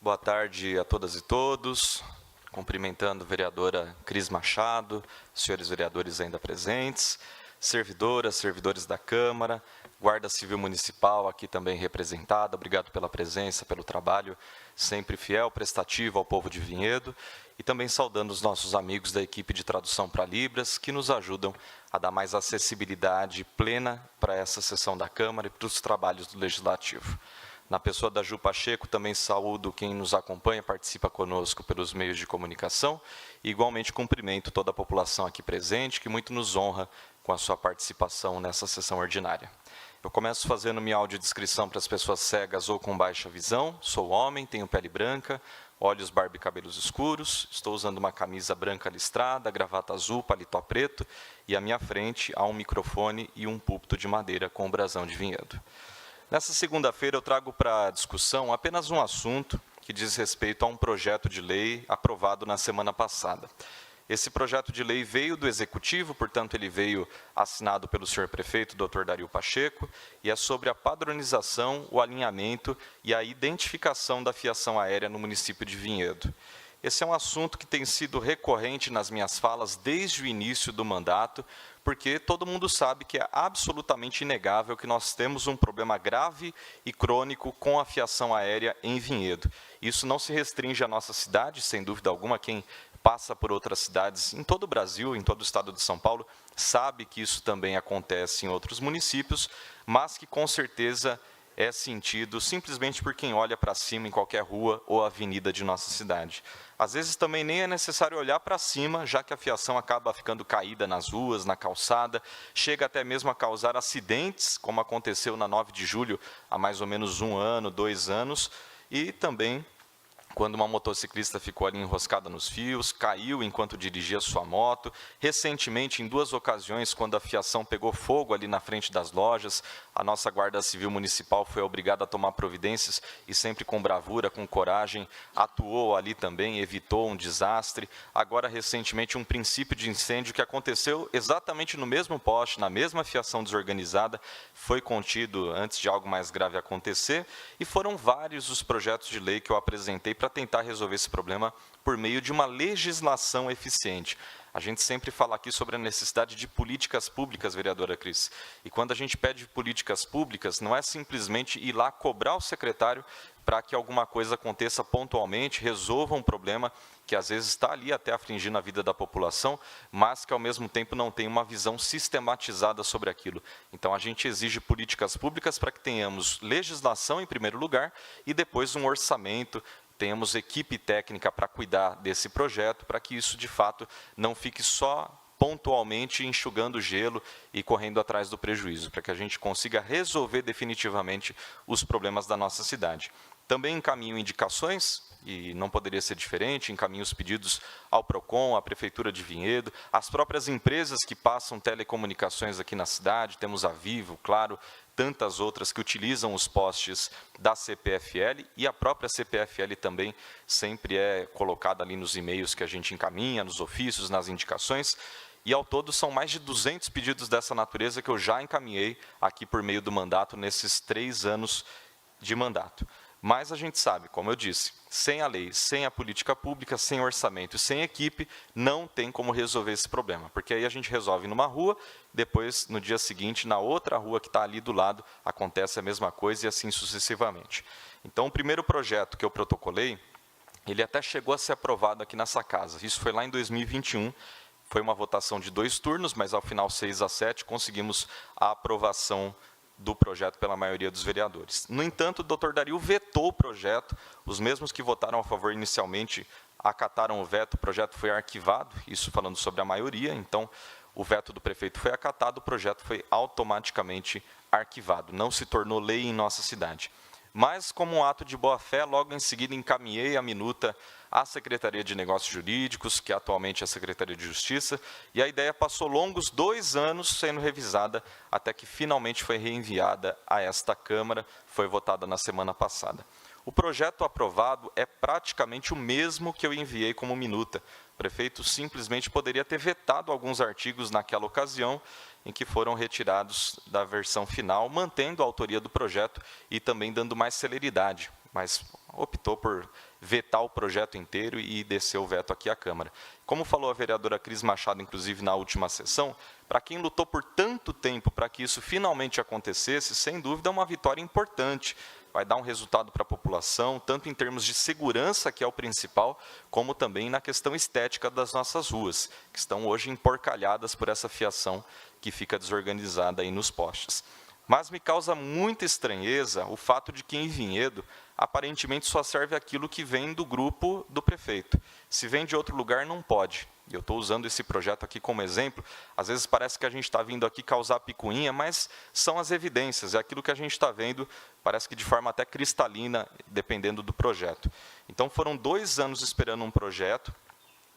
Boa tarde a todas e todos. Cumprimentando a vereadora Cris Machado, senhores vereadores ainda presentes, servidoras, servidores da Câmara, Guarda Civil Municipal aqui também representada. Obrigado pela presença, pelo trabalho sempre fiel, prestativo ao povo de Vinhedo. E também saudando os nossos amigos da equipe de tradução para Libras, que nos ajudam a dar mais acessibilidade plena para essa sessão da Câmara e para os trabalhos do Legislativo. Na pessoa da Ju Pacheco, também saúdo quem nos acompanha, participa conosco pelos meios de comunicação, e igualmente cumprimento toda a população aqui presente, que muito nos honra com a sua participação nessa sessão ordinária. Eu começo fazendo minha audiodescrição para as pessoas cegas ou com baixa visão. Sou homem, tenho pele branca, olhos, barba e cabelos escuros, estou usando uma camisa branca listrada, gravata azul, paletó preto, e à minha frente há um microfone e um púlpito de madeira com o brasão de Vinhedo. Nessa segunda-feira eu trago para discussão apenas um assunto que diz respeito a um projeto de lei aprovado na semana passada. Esse projeto de lei veio do Executivo, portanto ele veio assinado pelo senhor prefeito, Dr. Dario Pacheco, e é sobre a padronização, o alinhamento e a identificação da fiação aérea no município de Vinhedo. Esse é um assunto que tem sido recorrente nas minhas falas desde o início do mandato, porque todo mundo sabe que é absolutamente inegável que nós temos um problema grave e crônico com a fiação aérea em Vinhedo. Isso não se restringe à nossa cidade, sem dúvida alguma, quem passa por outras cidades em todo o Brasil, em todo o estado de São Paulo, sabe que isso também acontece em outros municípios, mas que com certeza é sentido simplesmente por quem olha para cima em qualquer rua ou avenida de nossa cidade. Às vezes também nem é necessário olhar para cima, já que a fiação acaba ficando caída nas ruas, na calçada, chega até mesmo a causar acidentes, como aconteceu na 9 de julho, há mais ou menos 1 ano, 2 anos, e também quando uma motociclista ficou ali enroscada nos fios, caiu enquanto dirigia sua moto. Recentemente, em 2 ocasiões, quando a fiação pegou fogo ali na frente das lojas, a nossa Guarda Civil Municipal foi obrigada a tomar providências e sempre com bravura, com coragem, atuou ali também, evitou um desastre. Agora, recentemente, um princípio de incêndio que aconteceu exatamente no mesmo poste, na mesma fiação desorganizada, foi contido antes de algo mais grave acontecer, e foram vários os projetos de lei que eu apresentei para tentar resolver esse problema por meio de uma legislação eficiente. A gente sempre fala aqui sobre a necessidade de políticas públicas, vereadora Cris. E quando a gente pede políticas públicas, não é simplesmente ir lá cobrar o secretário para que alguma coisa aconteça pontualmente, resolva um problema que às vezes está ali até afligindo a vida da população, mas que ao mesmo tempo não tem uma visão sistematizada sobre aquilo. Então a gente exige políticas públicas para que tenhamos legislação em primeiro lugar e depois um orçamento, tenhamos equipe técnica para cuidar desse projeto, para que isso, de fato, não fique só pontualmente enxugando gelo e correndo atrás do prejuízo, para que a gente consiga resolver definitivamente os problemas da nossa cidade. Também encaminho indicações, e não poderia ser diferente, encaminho os pedidos ao PROCON, à Prefeitura de Vinhedo, às próprias empresas que passam telecomunicações aqui na cidade, temos a Vivo, claro, tantas outras que utilizam os postes da CPFL, e a própria CPFL também sempre é colocada ali nos e-mails que a gente encaminha, nos ofícios, nas indicações, e ao todo são mais de 200 pedidos dessa natureza que eu já encaminhei aqui por meio do mandato nesses 3 anos de mandato. Mas a gente sabe, como eu disse, sem a lei, sem a política pública, sem orçamento e sem equipe, não tem como resolver esse problema. Porque aí a gente resolve numa rua, depois, no dia seguinte, na outra rua que está ali do lado, acontece a mesma coisa e assim sucessivamente. Então, o primeiro projeto que eu protocolei, ele até chegou a ser aprovado aqui nessa casa. Isso foi lá em 2021, foi uma votação de 2 turnos, mas ao final 6-7 conseguimos a aprovação do projeto pela maioria dos vereadores. No entanto, o Dr. Dario vetou o projeto, os mesmos que votaram a favor inicialmente acataram o veto, o projeto foi arquivado, isso falando sobre a maioria, então o veto do prefeito foi acatado, o projeto foi automaticamente arquivado, não se tornou lei em nossa cidade. Mas, como um ato de boa-fé, logo em seguida encaminhei a minuta à Secretaria de Negócios Jurídicos, que atualmente é a Secretaria de Justiça, e a ideia passou longos 2 anos sendo revisada, até que finalmente foi reenviada a esta Câmara, foi votada na semana passada. O projeto aprovado é praticamente o mesmo que eu enviei como minuta. O prefeito simplesmente poderia ter vetado alguns artigos naquela ocasião, em que foram retirados da versão final, mantendo a autoria do projeto e também dando mais celeridade. mas optou por vetar o projeto inteiro e descer o veto aqui à Câmara. Como falou a vereadora Cris Machado, inclusive, na última sessão, para quem lutou por tanto tempo para que isso finalmente acontecesse, sem dúvida é uma vitória importante. Vai dar um resultado para a população, tanto em termos de segurança, que é o principal, como também na questão estética das nossas ruas, que estão hoje emporcalhadas por essa fiação que fica desorganizada aí nos postes. Mas me causa muita estranheza o fato de que em Vinhedo, aparentemente só serve aquilo que vem do grupo do prefeito. Se vem de outro lugar, não pode. E eu estou usando esse projeto aqui como exemplo. Às vezes parece que a gente está vindo aqui causar picuinha, mas são as evidências, é aquilo que a gente está vendo, parece que de forma até cristalina, dependendo do projeto. Então, foram 2 anos esperando um projeto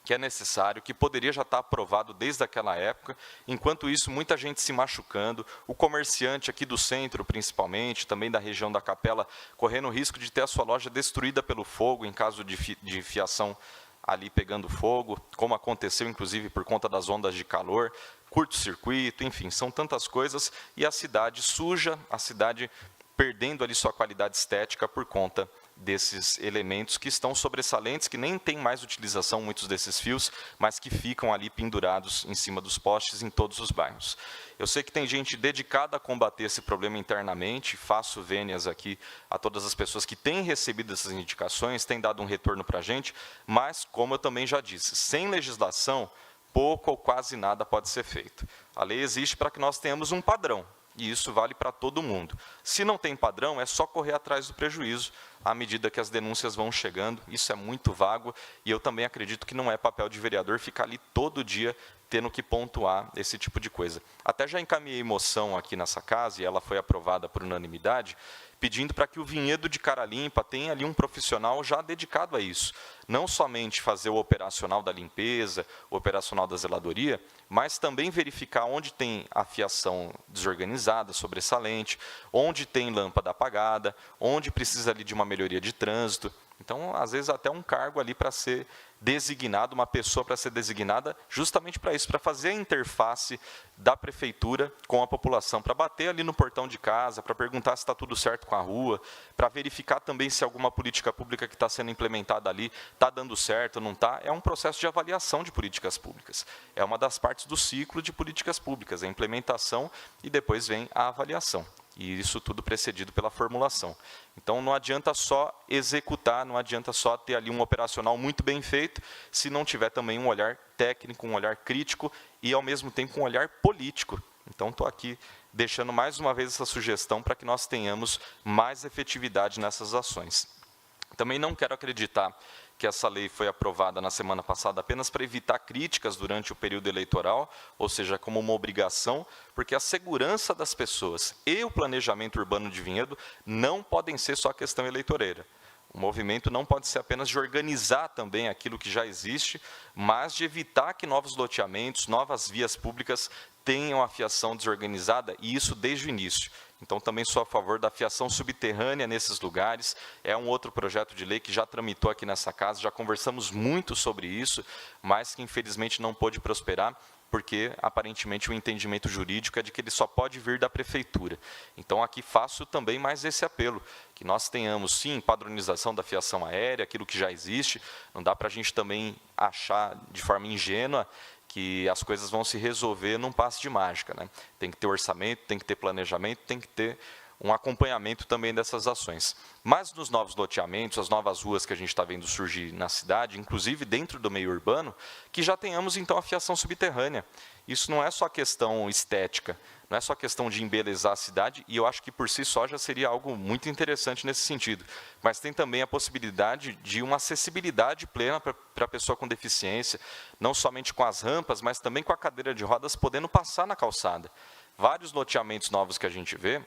que é necessário, que poderia já estar aprovado desde aquela época. Enquanto isso, muita gente se machucando, o comerciante aqui do centro, principalmente, também da região da Capela, correndo o risco de ter a sua loja destruída pelo fogo, em caso de fiação ali pegando fogo, como aconteceu, inclusive, por conta das ondas de calor, curto-circuito, enfim, são tantas coisas, e a cidade suja, a cidade perdendo ali sua qualidade estética por conta desses elementos que estão sobressalentes, que nem tem mais utilização, muitos desses fios, mas que ficam ali pendurados em cima dos postes em todos os bairros. Eu sei que tem gente dedicada a combater esse problema internamente, faço vênias aqui a todas as pessoas que têm recebido essas indicações, têm dado um retorno para a gente, mas, como eu também já disse, sem legislação, pouco ou quase nada pode ser feito. A lei existe para que nós tenhamos um padrão, e isso vale para todo mundo. Se não tem padrão, é só correr atrás do prejuízo, à medida que as denúncias vão chegando. Isso é muito vago, e eu também acredito que não é papel de vereador ficar ali todo dia tendo que pontuar esse tipo de coisa. Até já encaminhei moção aqui nessa casa, e ela foi aprovada por unanimidade, pedindo para que o Vinhedo de Cara Limpa tenha ali um profissional já dedicado a isso. Não somente fazer o operacional da limpeza, o operacional da zeladoria, mas também verificar onde tem a fiação desorganizada, sobressalente, onde tem lâmpada apagada, onde precisa ali de uma melhoria de trânsito. Então, às vezes, até um cargo ali para ser designado, uma pessoa para ser designada, justamente para isso, para fazer a interface da prefeitura com a população, para bater ali no portão de casa, para perguntar se está tudo certo com a rua, para verificar também se alguma política pública que está sendo implementada ali está dando certo, não está. É um processo de avaliação de políticas públicas. É uma das partes do ciclo de políticas públicas, a implementação e depois vem a avaliação. E isso tudo precedido pela formulação. Então, não adianta só executar, não adianta só ter ali um operacional muito bem feito, se não tiver também um olhar técnico, um olhar crítico e, ao mesmo tempo, um olhar político. Então, estou aqui deixando mais uma vez essa sugestão para que nós tenhamos mais efetividade nessas ações. Também não quero acreditar que essa lei foi aprovada na semana passada apenas para evitar críticas durante o período eleitoral, ou seja, como uma obrigação, porque a segurança das pessoas e o planejamento urbano de Vinhedo não podem ser só questão eleitoreira. O movimento não pode ser apenas de organizar também aquilo que já existe, mas de evitar que novos loteamentos, novas vias públicas tenham a fiação desorganizada, e isso desde o início. Então, também sou a favor da fiação subterrânea nesses lugares. É um outro projeto de lei que já tramitou aqui nessa casa, já conversamos muito sobre isso, mas que, infelizmente, não pôde prosperar, porque, aparentemente, o entendimento jurídico é de que ele só pode vir da prefeitura. Então, aqui faço também mais esse apelo, que nós tenhamos, sim, padronização da fiação aérea, aquilo que já existe. Não dá para a gente também achar, de forma ingênua, que as coisas vão se resolver num passe de mágica, né? Tem que ter orçamento, tem que ter planejamento, tem que ter um acompanhamento também dessas ações. Mas nos novos loteamentos, as novas ruas que a gente está vendo surgir na cidade, inclusive dentro do meio urbano, que já tenhamos então a fiação subterrânea. Isso não é só questão estética, não é só questão de embelezar a cidade, e eu acho que por si só já seria algo muito interessante nesse sentido. Mas tem também a possibilidade de uma acessibilidade plena para a pessoa com deficiência, não somente com as rampas, mas também com a cadeira de rodas podendo passar na calçada. Vários loteamentos novos que a gente vê,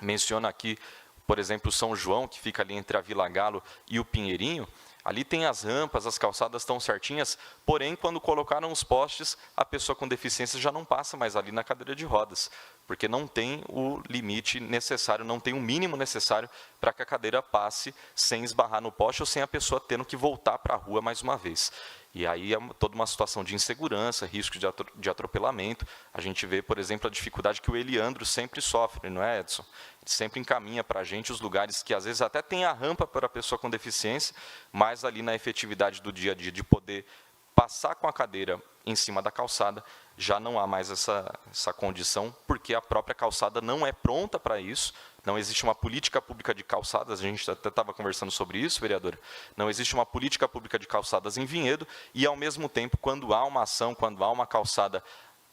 menciona aqui, por exemplo, São João, que fica ali entre a Vila Galo e o Pinheirinho. Ali tem as rampas, as calçadas estão certinhas, porém, quando colocaram os postes, a pessoa com deficiência já não passa mais ali na cadeira de rodas, porque não tem o limite necessário, não tem o mínimo necessário para que a cadeira passe sem esbarrar no poste ou sem a pessoa tendo que voltar para a rua mais uma vez. E aí é toda uma situação de insegurança, risco de atropelamento. A gente vê, por exemplo, a dificuldade que o Eliandro sempre sofre, não é, Edson? Ele sempre encaminha para a gente os lugares que, às vezes, até tem a rampa para a pessoa com deficiência, mas ali na efetividade do dia a dia, de poder passar com a cadeira em cima da calçada, já não há mais essa condição, porque a própria calçada não é pronta para isso. Não existe uma política pública de calçadas, a gente até estava conversando sobre isso, vereadora. Não existe uma política pública de calçadas em Vinhedo, e, ao mesmo tempo, quando há uma ação, quando há uma calçada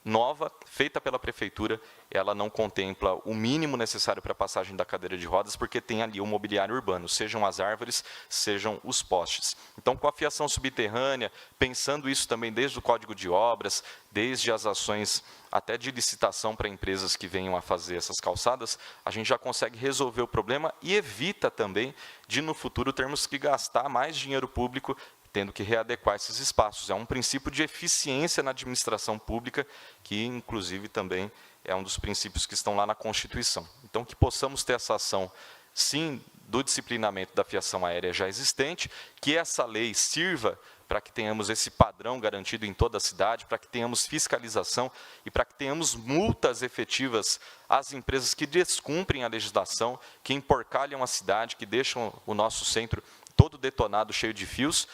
nova, feita pela prefeitura, ela não contempla o mínimo necessário para a passagem da cadeira de rodas, porque tem ali o mobiliário urbano, sejam as árvores, sejam os postes. Então, com a fiação subterrânea, pensando isso também desde o Código de Obras, desde as ações até de licitação para empresas que venham a fazer essas calçadas, a gente já consegue resolver o problema e evita também de, no futuro, termos que gastar mais dinheiro público tendo que readequar esses espaços. É um princípio de eficiência na administração pública, que, inclusive, também é um dos princípios que estão lá na Constituição. Então, que possamos ter essa ação, sim, do disciplinamento da fiação aérea já existente, que essa lei sirva para que tenhamos esse padrão garantido em toda a cidade, para que tenhamos fiscalização e para que tenhamos multas efetivas às empresas que descumprem a legislação, que emporcalham a cidade, que deixam o nosso centro todo detonado, cheio de fios,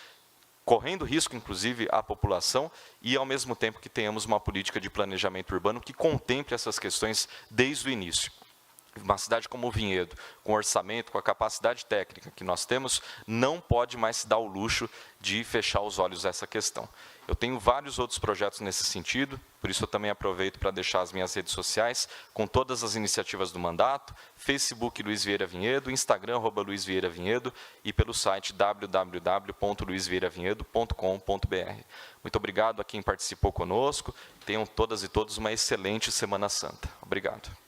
correndo risco, inclusive, à população, e, ao mesmo tempo, que tenhamos uma política de planejamento urbano que contemple essas questões desde o início. Uma cidade como Vinhedo, com orçamento, com a capacidade técnica que nós temos, não pode mais se dar o luxo de fechar os olhos a essa questão. Eu tenho vários outros projetos nesse sentido, por isso eu também aproveito para deixar as minhas redes sociais, com todas as iniciativas do mandato, Facebook Luiz Vieira Vinhedo, Instagram @Luiz Vieira Vinhedo e pelo site www.luizvieravinhedo.com.br. Muito obrigado a quem participou conosco, tenham todas e todos uma excelente Semana Santa. Obrigado.